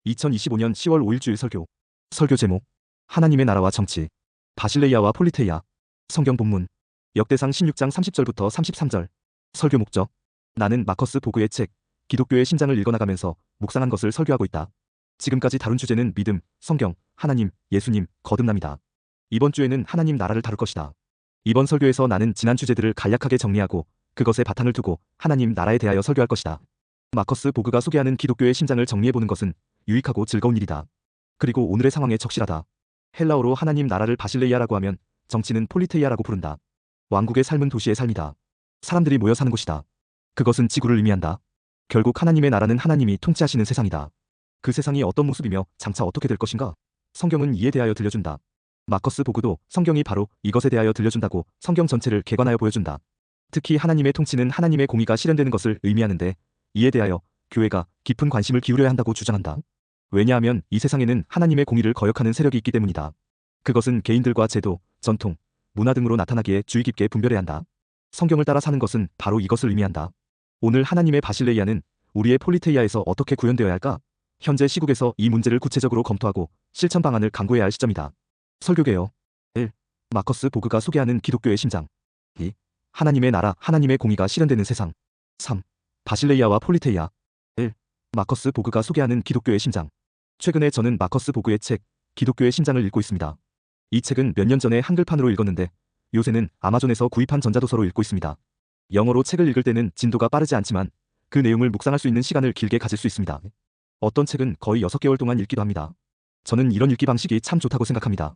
2025년 10월 5일 주일 설교. 설교 제목: 하나님의 나라와 정치. 바실레이아와 폴리테이아. 성경 본문: 역대상 16장 30절부터 33절. 설교 목적: 나는 마커스 보그의 책 기독교의 심장을 읽어나가면서 묵상한 것을 설교하고 있다. 지금까지 다룬 주제는 믿음, 성경, 하나님, 예수님, 거듭남이다. 이번 주에는 하나님 나라를 다룰 것이다. 이번 설교에서 나는 지난 주제들을 간략하게 정리하고 그것에 바탕을 두고 하나님 나라에 대하여 설교할 것이다. 마커스 보그가 소개하는 기독교의 심장을 정리해보는 것은 유익하고 즐거운 일이다. 그리고 오늘의 상황에 적실하다. 헬라어로 하나님 나라를 바실레이아라고 하면 정치는 폴리테이아라고 부른다. 왕국의 삶은 도시의 삶이다. 사람들이 모여 사는 곳이다. 그것은 지구를 의미한다. 결국 하나님의 나라는 하나님이 통치하시는 세상이다. 그 세상이 어떤 모습이며 장차 어떻게 될 것인가? 성경은 이에 대하여 들려준다. 마커스 보그도 성경이 바로 이것에 대하여 들려준다고 성경 전체를 개관하여 보여준다. 특히 하나님의 통치는 하나님의 공의가 실현되는 것을 의미하는데 이에 대하여 교회가 깊은 관심을 기울여야 한다고 주장한다. 왜냐하면 이 세상에는 하나님의 공의를 거역하는 세력이 있기 때문이다. 그것은 개인들과 제도, 전통, 문화 등으로 나타나기에 주의 깊게 분별해야 한다. 성경을 따라 사는 것은 바로 이것을 의미한다. 오늘 하나님의 바실레이아는 우리의 폴리테이아에서 어떻게 구현되어야 할까? 현재 시국에서 이 문제를 구체적으로 검토하고 실천 방안을 강구해야 할 시점이다. 설교개요. 1. 마커스 보그가 소개하는 기독교의 심장. 2. 하나님의 나라, 하나님의 공의가 실현되는 세상. 3. 바실레이아와 폴리테이아. 1. 마커스 보그가 소개하는 기독교의 심장. 최근에 저는 마커스 보그의 책 기독교의 심장을 읽고 있습니다. 이 책은 몇 년 전에 한글판으로 읽었는데 요새는 아마존에서 구입한 전자도서로 읽고 있습니다. 영어로 책을 읽을 때는 진도가 빠르지 않지만 그 내용을 묵상할 수 있는 시간을 길게 가질 수 있습니다. 어떤 책은 거의 6개월 동안 읽기도 합니다. 저는 이런 읽기 방식이 참 좋다고 생각합니다.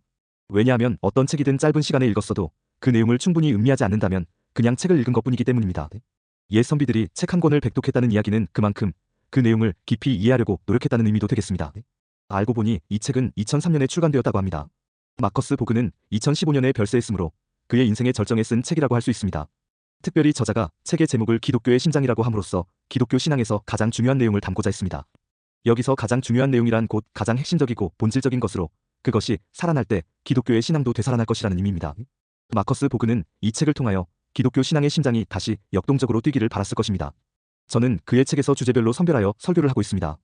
왜냐하면 어떤 책이든 짧은 시간에 읽었어도 그 내용을 충분히 음미하지 않는다면 그냥 책을 읽은 것뿐이기 때문입니다. 옛 선비들이 책 한 권을 백독했다는 이야기는 그만큼 그 내용을 깊이 이해하려고 노력했다는 의미도 되겠습니다. 알고 보니 이 책은 2003년에 출간되었다고 합니다. 마커스 보그는 2015년에 별세했으므로 그의 인생의 절정에 쓴 책이라고 할 수 있습니다. 특별히 저자가 책의 제목을 기독교의 심장이라고 함으로써 기독교 신앙에서 가장 중요한 내용을 담고자 했습니다. 여기서 가장 중요한 내용이란 곧 가장 핵심적이고 본질적인 것으로 그것이 살아날 때 기독교의 신앙도 되살아날 것이라는 의미입니다. 마커스 보그는 이 책을 통하여 기독교 신앙의 심장이 다시 역동적으로 뛰기를 바랐을 것입니다. 저는 그의 책에서 주제별로 선별하여 설교를 하고 있습니다.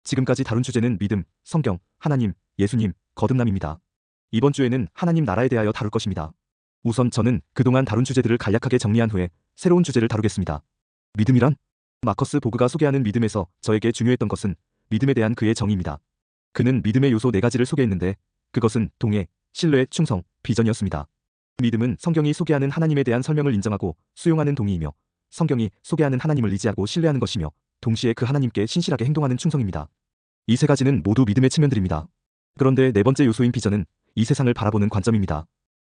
지금까지 다룬 주제는 믿음, 성경, 하나님, 예수님, 거듭남입니다. 이번 주에는 하나님 나라에 대하여 다룰 것입니다. 우선 저는 그동안 다룬 주제들을 간략하게 정리한 후에 새로운 주제를 다루겠습니다. 믿음이란? 마커스 보그가 소개하는 믿음에서 저에게 중요했던 것은 믿음에 대한 그의 정의입니다. 그는 믿음의 요소 4가지를 소개했는데 그것은 동의, 신뢰, 충성, 비전이었습니다. 믿음은 성경이 소개하는 하나님에 대한 설명을 인정하고 수용하는 동의이며 성경이 소개하는 하나님을 의지하고 신뢰하는 것이며 동시에 그 하나님께 신실하게 행동하는 충성입니다. 이 3가지는 모두 믿음의 측면들입니다. 그런데 4번째 요소인 비전은 이 세상을 바라보는 관점입니다.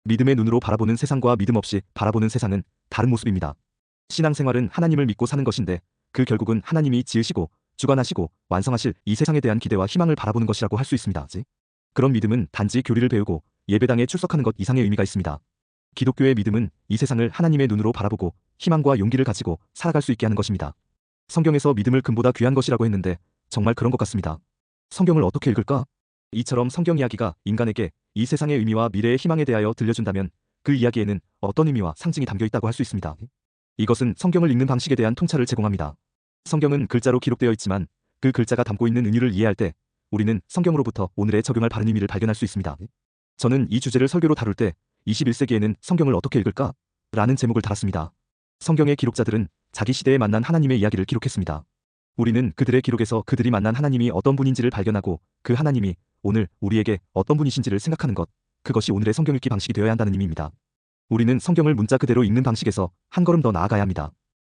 믿음의 눈으로 바라보는 세상과 믿음 없이 바라보는 세상은 다른 모습입니다. 신앙생활은 하나님을 믿고 사는 것인데 그 결국은 하나님이 지으시고 주관하시고 완성하실 이 세상에 대한 기대와 희망을 바라보는 것이라고 할 수 있습니다. 그런 믿음은 단지 교리를 배우고 예배당에 출석하는 것 이상의 의미가 있습니다. 기독교의 믿음은 이 세상을 하나님의 눈으로 바라보고 희망과 용기를 가지고 살아갈 수 있게 하는 것입니다. 성경에서 믿음을 금보다 귀한 것이라고 했는데 정말 그런 것 같습니다. 성경을 어떻게 읽을까? 이처럼 성경 이야기가 인간에게 이 세상의 의미와 미래의 희망에 대하여 들려준다면 그 이야기에는 어떤 의미와 상징이 담겨 있다고 할 수 있습니다. 이것은 성경을 읽는 방식에 대한 통찰을 제공합니다. 성경은 글자로 기록되어 있지만 그 글자가 담고 있는 은유를 이해할 때 우리는 성경으로부터 오늘에 적용할 바른 의미를 발견할 수 있습니다. 저는 이 주제를 설교로 다룰 때 21세기에는 성경을 어떻게 읽을까? 라는 제목을 달았습니다. 성경의 기록자들은 자기 시대에 만난 하나님의 이야기를 기록했습니다. 우리는 그들의 기록에서 그들이 만난 하나님이 어떤 분인지를 발견하고 그 하나님이 오늘 우리에게 어떤 분이신지를 생각하는 것, 그것이 오늘의 성경 읽기 방식이 되어야 한다는 의미입니다. 우리는 성경을 문자 그대로 읽는 방식에서 한 걸음 더 나아가야 합니다.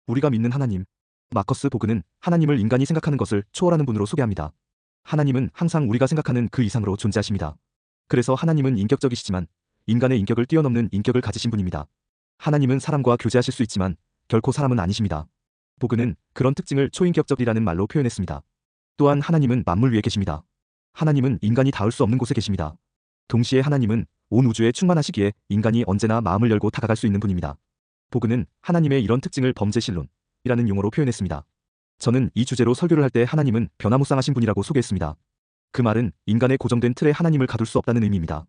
우리가 믿는 하나님. 마커스 보그는 하나님을 인간이 생각하는 것을 초월하는 분으로 소개합니다. 하나님은 항상 우리가 생각하는 그 이상으로 존재하십니다. 그래서 하나님은 인격적이시지만 인간의 인격을 뛰어넘는 인격을 가지신 분입니다. 하나님은 사람과 교제하실 수 있지만 결코 사람은 아니십니다. 보그는 그런 특징을 초인격적이라는 말로 표현했습니다. 또한 하나님은 만물 위에 계십니다. 하나님은 인간이 닿을 수 없는 곳에 계십니다. 동시에 하나님은 온 우주에 충만하시기에 인간이 언제나 마음을 열고 다가갈 수 있는 분입니다. 보그는 하나님의 이런 특징을 범죄신론이라는 용어로 표현했습니다. 저는 이 주제로 설교를 할 때 하나님은 변화무쌍하신 분이라고 소개했습니다. 그 말은 인간의 고정된 틀에 하나님을 가둘 수 없다는 의미입니다.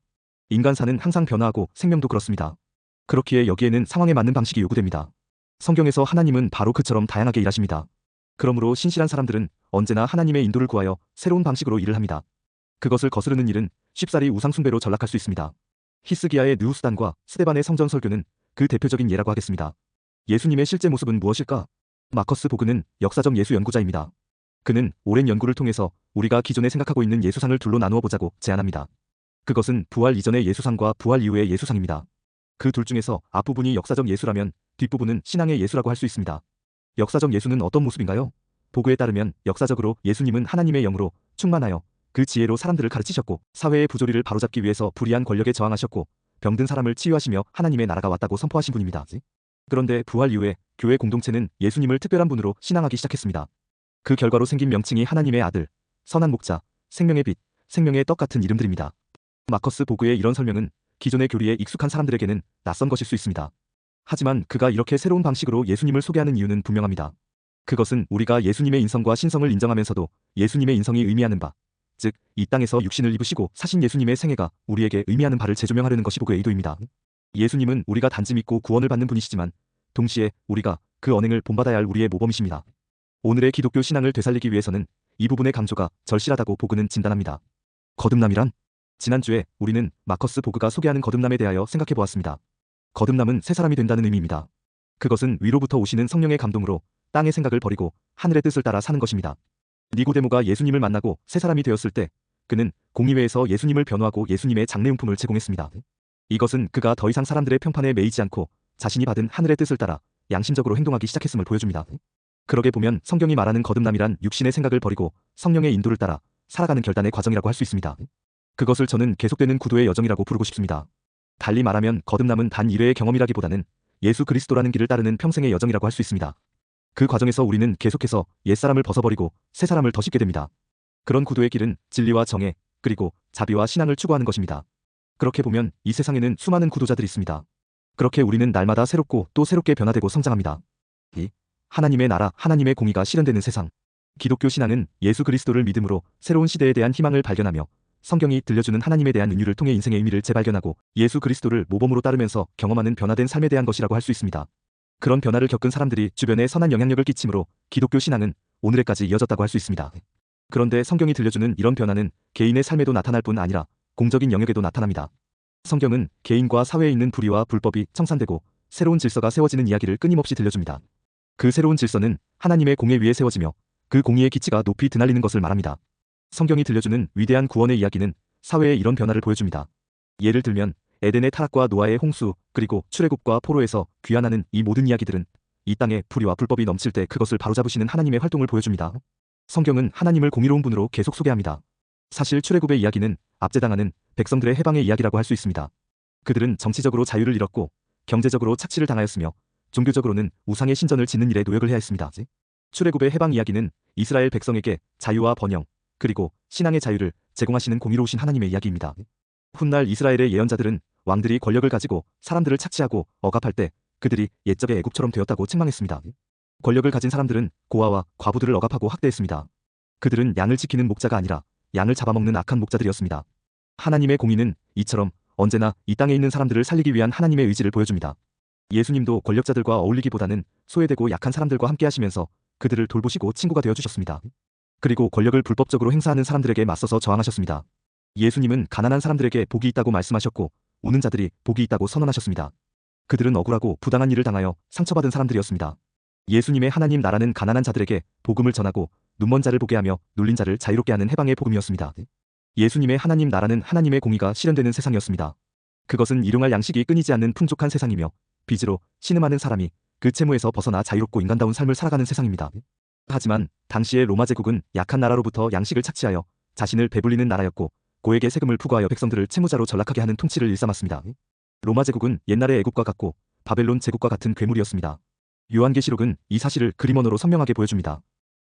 인간사는 항상 변화하고 생명도 그렇습니다. 그렇기에 여기에는 상황에 맞는 방식이 요구됩니다. 성경에서 하나님은 바로 그처럼 다양하게 일하십니다. 그러므로 신실한 사람들은 언제나 하나님의 인도를 구하여 새로운 방식으로 일을 합니다. 그것을 거스르는 일은 쉽사리 우상숭배로 전락할 수 있습니다. 히스기야의 느후스단과 스데반의 성전 설교는 그 대표적인 예라고 하겠습니다. 예수님의 실제 모습은 무엇일까? 마커스 보그는 역사적 예수 연구자입니다. 그는 오랜 연구를 통해서 우리가 기존에 생각하고 있는 예수상을 둘로 나누어 보자고 제안합니다. 그것은 부활 이전의 예수상과 부활 이후의 예수상입니다. 그 둘 중에서 앞부분이 역사적 예수라면 뒷부분은 신앙의 예수라고 할 수 있습니다. 역사적 예수는 어떤 모습인가요? 보그에 따르면 역사적으로 예수님은 하나님의 영으로 충만하여 그 지혜로 사람들을 가르치셨고 사회의 부조리를 바로잡기 위해서 불의한 권력에 저항하셨고 병든 사람을 치유하시며 하나님의 나라가 왔다고 선포하신 분입니다. 그런데 부활 이후에 교회 공동체는 예수님을 특별한 분으로 신앙하기 시작했습니다. 그 결과로 생긴 명칭이 하나님의 아들, 선한 목자, 생명의 빛, 생명의 떡 같은 이름들입니다. 마커스 보그의 이런 설명은 기존의 교리에 익숙한 사람들에게는 낯선 것일 수 있습니다. 하지만 그가 이렇게 새로운 방식으로 예수님을 소개하는 이유는 분명합니다. 그것은 우리가 예수님의 인성과 신성을 인정하면서도 예수님의 인성이 의미하는 바, 즉 이 땅에서 육신을 입으시고 사신 예수님의 생애가 우리에게 의미하는 바를 재조명하려는 것이 보그의 의도입니다. 예수님은 우리가 단지 믿고 구원을 받는 분이시지만 동시에 우리가 그 언행을 본받아야 할 우리의 모범이십니다. 오늘의 기독교 신앙을 되살리기 위해서는 이 부분의 강조가 절실하다고 보그는 진단합니다. 거듭남이란? 지난주에 우리는 마커스 보그가 소개하는 거듭남에 대하여 생각해 보았습니다. 거듭남은 새 사람이 된다는 의미입니다. 그것은 위로부터 오시는 성령의 감동으로 땅의 생각을 버리고 하늘의 뜻을 따라 사는 것입니다. 니고데모가 예수님을 만나고 새 사람이 되었을 때 그는 공의회에서 예수님을 변호하고 예수님의 장례용품을 제공했습니다. 이것은 그가 더 이상 사람들의 평판에 매이지 않고 자신이 받은 하늘의 뜻을 따라 양심적으로 행동하기 시작했음을 보여줍니다. 그러게 보면 성경이 말하는 거듭남이란 육신의 생각을 버리고 성령의 인도를 따라 살아가는 결단의 과정이라고 할 수 있습니다. 그것을 저는 계속되는 구도의 여정이라고 부르고 싶습니다. 달리 말하면 거듭남은 단 1회의 경험이라기보다는 예수 그리스도라는 길을 따르는 평생의 여정이라고 할 수 있습니다. 그 과정에서 우리는 계속해서 옛사람을 벗어버리고 새 사람을 더 싣게 됩니다. 그런 구도의 길은 진리와 정의, 그리고 자비와 신앙을 추구하는 것입니다. 그렇게 보면 이 세상에는 수많은 구도자들이 있습니다. 그렇게 우리는 날마다 새롭고 또 새롭게 변화되고 성장합니다. 이 하나님의 나라, 하나님의 공의가 실현되는 세상. 기독교 신앙은 예수 그리스도를 믿음으로 새로운 시대에 대한 희망을 발견하며 성경이 들려주는 하나님에 대한 은유를 통해 인생의 의미를 재발견하고 예수 그리스도를 모범으로 따르면서 경험하는 변화된 삶에 대한 것이라고 할 수 있습니다. 그런 변화를 겪은 사람들이 주변에 선한 영향력을 끼치므로 기독교 신앙은 오늘에까지 이어졌다고 할 수 있습니다. 그런데 성경이 들려주는 이런 변화는 개인의 삶에도 나타날 뿐 아니라 공적인 영역에도 나타납니다. 성경은 개인과 사회에 있는 불의와 불법이 청산되고 새로운 질서가 세워지는 이야기를 끊임없이 들려줍니다. 그 새로운 질서는 하나님의 공의 위에 세워지며 그 공의의 기치가 높이 드날리는 것을 말합니다. 성경이 들려주는 위대한 구원의 이야기는 사회에 이런 변화를 보여줍니다. 예를 들면 에덴의 타락과 노아의 홍수, 그리고 출애굽과 포로에서 귀환하는 이 모든 이야기들은 이 땅에 불의와 불법이 넘칠 때 그것을 바로잡으시는 하나님의 활동을 보여줍니다. 성경은 하나님을 공의로운 분으로 계속 소개합니다. 사실 출애굽의 이야기는 압제당하는 백성들의 해방의 이야기라고 할 수 있습니다. 그들은 정치적으로 자유를 잃었고 경제적으로 착취를 당하였으며 종교적으로는 우상의 신전을 짓는 일에 노역을 해야 했습니다. 출애굽의 해방 이야기는 이스라엘 백성에게 자유와 번영, 그리고 신앙의 자유를 제공하시는 공의로우신 하나님의 이야기입니다. 훗날 이스라엘의 예언자들은 왕들이 권력을 가지고 사람들을 착취하고 억압할 때 그들이 옛적의 애국처럼 되었다고 책망했습니다. 권력을 가진 사람들은 고아와 과부들을 억압하고 학대했습니다. 그들은 양을 지키는 목자가 아니라 양을 잡아먹는 악한 목자들이었습니다. 하나님의 공의는 이처럼 언제나 이 땅에 있는 사람들을 살리기 위한 하나님의 의지를 보여줍니다. 예수님도 권력자들과 어울리기보다는 소외되고 약한 사람들과 함께 하시면서 그들을 돌보시고 친구가 되어주셨습니다. 그리고 권력을 불법적으로 행사하는 사람들에게 맞서서 저항하셨습니다. 예수님은 가난한 사람들에게 복이 있다고 말씀하셨고 우는 자들이 복이 있다고 선언하셨습니다. 그들은 억울하고 부당한 일을 당하여 상처받은 사람들이었습니다. 예수님의 하나님 나라는 가난한 자들에게 복음을 전하고 눈먼 자를 보게 하며 눌린 자를 자유롭게 하는 해방의 복음이었습니다. 예수님의 하나님 나라는 하나님의 공의가 실현되는 세상이었습니다. 그것은 일용할 양식이 끊이지 않는 풍족한 세상이며 빚으로 신음하는 사람이 그 채무에서 벗어나 자유롭고 인간다운 삶을 살아가는 세상입니다. 하지만 당시의 로마 제국은 약한 나라로부터 양식을 착취하여 자신을 배불리는 나라였고 고액의 세금을 부과하여 백성들을 채무자로 전락하게 하는 통치를 일삼았습니다. 로마 제국은 옛날의 애국과 같고 바벨론 제국과 같은 괴물이었습니다. 요한계시록은 이 사실을 그림 언어로 선명하게 보여줍니다.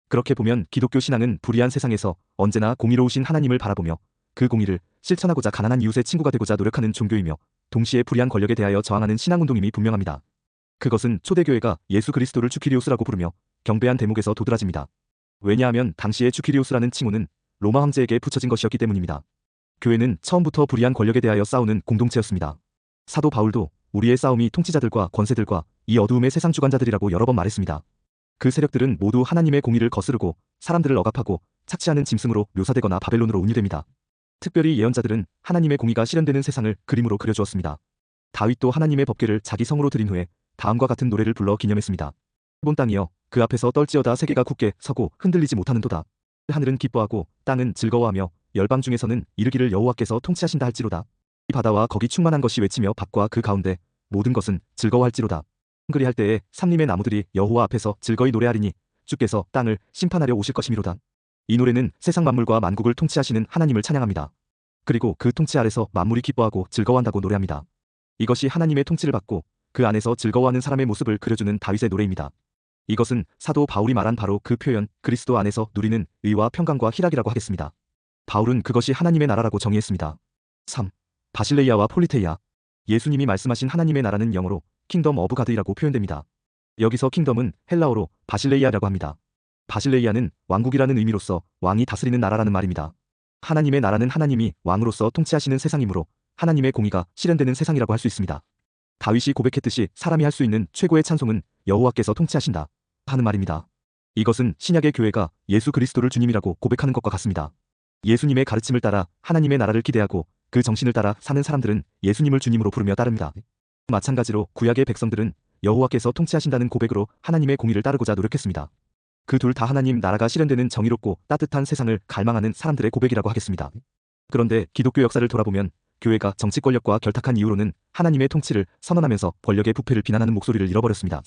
그렇게 보면 기독교 신앙은 불의한 세상에서 언제나 공의로우신 하나님을 바라보며 그 공의를 실천하고자 가난한 이웃의 친구가 되고자 노력하는 종교이며 동시에 불의한 권력에 대하여 저항하는 신앙운동임이 분명합니다. 그것은 초대교회가 예수 그리스도를 주키리오스라고 부르며 경배한 대목에서 도드라집니다. 왜냐하면 당시의 주키리오스라는 칭호는 로마 황제에게 붙여진 것이었기 때문입니다. 교회는 처음부터 불의한 권력에 대하여 싸우는 공동체였습니다. 사도 바울도 우리의 싸움이 통치자들과 권세들과 이 어두움의 세상 주관자들이라고 여러 번 말했습니다. 그 세력들은 모두 하나님의 공의를 거스르고 사람들을 억압하고 착취하는 짐승으로 묘사되거나 바벨론으로 운유됩니다. 특별히 예언자들은 하나님의 공의가 실현되는 세상을 그림으로 그려주었습니다. 다윗도 하나님의 법궤를 자기 성으로 드린 후에 다음과 같은 노래를 불러 기념했습니다. 본 땅이여 그 앞에서 떨지어다 세계가 굳게 서고 흔들리지 못하는도다. 하늘은 기뻐하고 땅은 즐거워하며 열방 중에서는 이르기를 여호와께서 통치하신다 할지로다. 이 바다와 거기 충만한 것이 외치며 밭과 그 가운데 모든 것은 즐거워할지로다. 그리할 때에 삼림의 나무들이 여호와 앞에서 즐거이 노래하리니 주께서 땅을 심판하려 오실 것이미로다. 이 노래는 세상 만물과 만국을 통치하시는 하나님을 찬양합니다. 그리고 그 통치 아래서 만물이 기뻐하고 즐거워한다고 노래합니다. 이것이 하나님의 통치를 받고 그 안에서 즐거워하는 사람의 모습을 그려주는 다윗의 노래입니다. 이것은 사도 바울이 말한 바로 그 표현 그리스도 안에서 누리는 의와 평강과 희락이라고 하겠습니다. 바울은 그것이 하나님의 나라라고 정의했습니다. 3. 바실레이아와 폴리테이아. 예수님이 말씀하신 하나님의 나라는 영어로 킹덤 오브 가드이라고 표현됩니다. 여기서 킹덤은 헬라어로 바실레이아라고 합니다. 바실레이아는 왕국이라는 의미로서 왕이 다스리는 나라라는 말입니다. 하나님의 나라는 하나님이 왕으로서 통치하시는 세상이므로 하나님의 공의가 실현되는 세상이라고 할 수 있습니다. 다윗이 고백했듯이 사람이 할 수 있는 최고의 찬송은 여호와께서 통치하신다 하는 말입니다. 이것은 신약의 교회가 예수 그리스도를 주님이라고 고백하는 것과 같습니다. 예수님의 가르침을 따라 하나님의 나라를 기대하고 그 정신을 따라 사는 사람들은 예수님을 주님으로 부르며 따릅니다. 마찬가지로 구약의 백성들은 여호와께서 통치하신다는 고백으로 하나님의 공의를 따르고자 노력했습니다. 그 둘 다 하나님 나라가 실현되는 정의롭고 따뜻한 세상을 갈망하는 사람들의 고백이라고 하겠습니다. 그런데 기독교 역사를 돌아보면 교회가 정치 권력과 결탁한 이유로는 하나님의 통치를 선언하면서 권력의 부패를 비난하는 목소리를 잃어버렸습니다.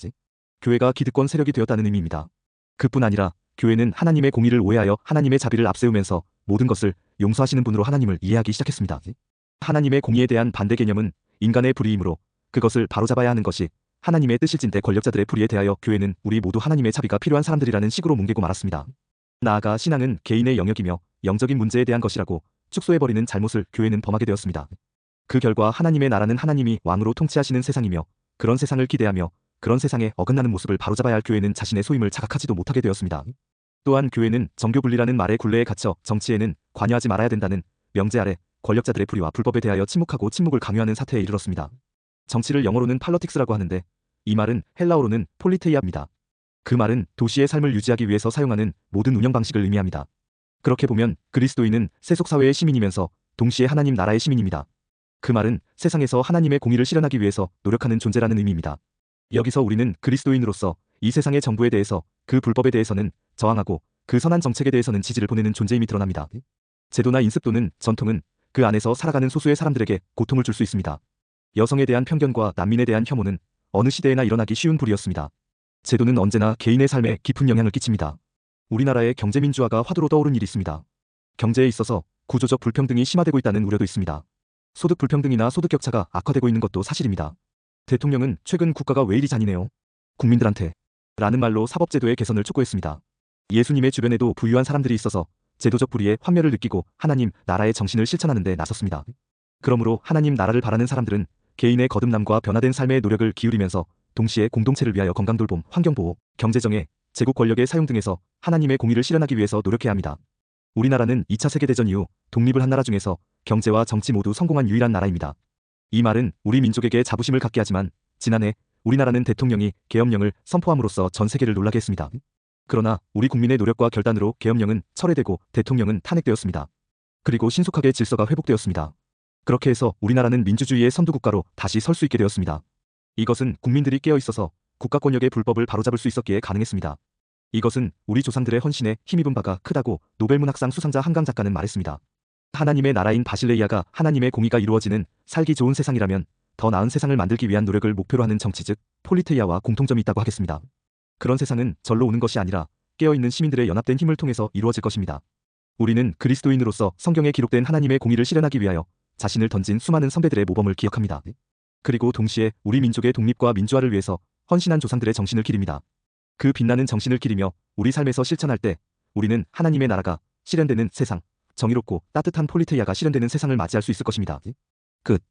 교회가 기득권 세력이 되었다는 의미입니다. 그뿐 아니라 교회는 하나님의 공의를 오해하여 하나님의 자비를 앞세우면서 모든 것을 용서하시는 분으로 하나님을 이해하기 시작했습니다. 하나님의 공의에 대한 반대 개념은 인간의 불의이므로 그것을 바로잡아야 하는 것이 하나님의 뜻일진데 권력자들의 불의에 대하여 교회는 우리 모두 하나님의 자비가 필요한 사람들이라는 식으로 뭉개고 말았습니다. 나아가 신앙은 개인의 영역이며 영적인 문제에 대한 것이라고 축소해버리는 잘못을 교회는 범하게 되었습니다. 그 결과 하나님의 나라는 하나님이 왕으로 통치하시는 세상이며 그런 세상을 기대하며 그런 세상에 어긋나는 모습을 바로잡아야 할 교회는 자신의 소임을 자각하지도 못하게 되었습니다. 또한 교회는 정교분리라는 말의 굴레에 갇혀 정치에는 관여하지 말아야 된다는 명제 아래 권력자들의 불의와 불법에 대하여 침묵하고 침묵을 강요하는 사태에 이르렀습니다. 정치를 영어로는 팔러틱스라고 하는데 이 말은 헬라어로는 폴리테이아입니다. 그 말은 도시의 삶을 유지하기 위해서 사용하는 모든 운영 방식을 의미합니다. 그렇게 보면 그리스도인은 세속사회의 시민이면서 동시에 하나님 나라의 시민입니다. 그 말은 세상에서 하나님의 공의를 실현하기 위해서 노력하는 존재라는 의미입니다. 여기서 우리는 그리스도인으로서 이 세상의 정부에 대해서 그 불법에 대해서는 저항하고 그 선한 정책에 대해서는 지지를 보내는 존재임이 드러납니다. 제도나 인습 또는 전통은 그 안에서 살아가는 소수의 사람들에게 고통을 줄 수 있습니다. 여성에 대한 편견과 난민에 대한 혐오는 어느 시대에나 일어나기 쉬운 불이었습니다. 제도는 언제나 개인의 삶에 깊은 영향을 끼칩니다. 우리나라의 경제민주화가 화두로 떠오른 일이 있습니다. 경제에 있어서 구조적 불평등이 심화되고 있다는 우려도 있습니다. 소득 불평등이나 소득 격차가 악화되고 있는 것도 사실입니다. 대통령은 최근 국가가 왜 이리 잔인해요? 국민들한테 라는 말로 사법제도의 개선을 촉구했습니다. 예수님의 주변에도 부유한 사람들이 있어서 제도적 불의에 환멸을 느끼고 하나님 나라의 정신을 실천하는 데 나섰습니다. 그러므로 하나님 나라를 바라는 사람들은 개인의 거듭남과 변화된 삶의 노력을 기울이면서 동시에 공동체를 위하여 건강돌봄, 환경보호, 경제정의, 제국 권력의 사용 등에서 하나님의 공의를 실현하기 위해서 노력해야 합니다. 우리나라는 2차 세계대전 이후 독립을 한 나라 중에서 경제와 정치 모두 성공한 유일한 나라입니다. 이 말은 우리 민족에게 자부심을 갖게 하지만 지난해 우리나라는 대통령이 계엄령을 선포함으로써 전 세계를 놀라게 했습니다. 그러나 우리 국민의 노력과 결단으로 계엄령은 철회되고 대통령은 탄핵되었습니다. 그리고 신속하게 질서가 회복되었습니다. 그렇게 해서 우리나라는 민주주의의 선두국가로 다시 설 수 있게 되었습니다. 이것은 국민들이 깨어있어서 국가 권력의 불법을 바로잡을 수 있었기에 가능했습니다. 이것은 우리 조상들의 헌신에 힘입은 바가 크다고 노벨문학상 수상자 한강 작가는 말했습니다. 하나님의 나라인 바실레이아가 하나님의 공의가 이루어지는 살기 좋은 세상이라면 더 나은 세상을 만들기 위한 노력을 목표로 하는 정치 즉 폴리테이아와 공통점이 있다고 하겠습니다. 그런 세상은 절로 오는 것이 아니라 깨어있는 시민들의 연합된 힘을 통해서 이루어질 것입니다. 우리는 그리스도인으로서 성경에 기록된 하나님의 공의를 실현하기 위하여 자신을 던진 수많은 선배들의 모범을 기억합니다. 그리고 동시에 우리 민족의 독립과 민주화를 위해서 헌신한 조상들의 정신을 기립니다. 그 빛나는 정신을 기리며 우리 삶에서 실천할 때 우리는 하나님의 나라가 실현되는 세상, 정의롭고 따뜻한 폴리테이아가 실현되는 세상을 맞이할 수 있을 것입니다. 끝.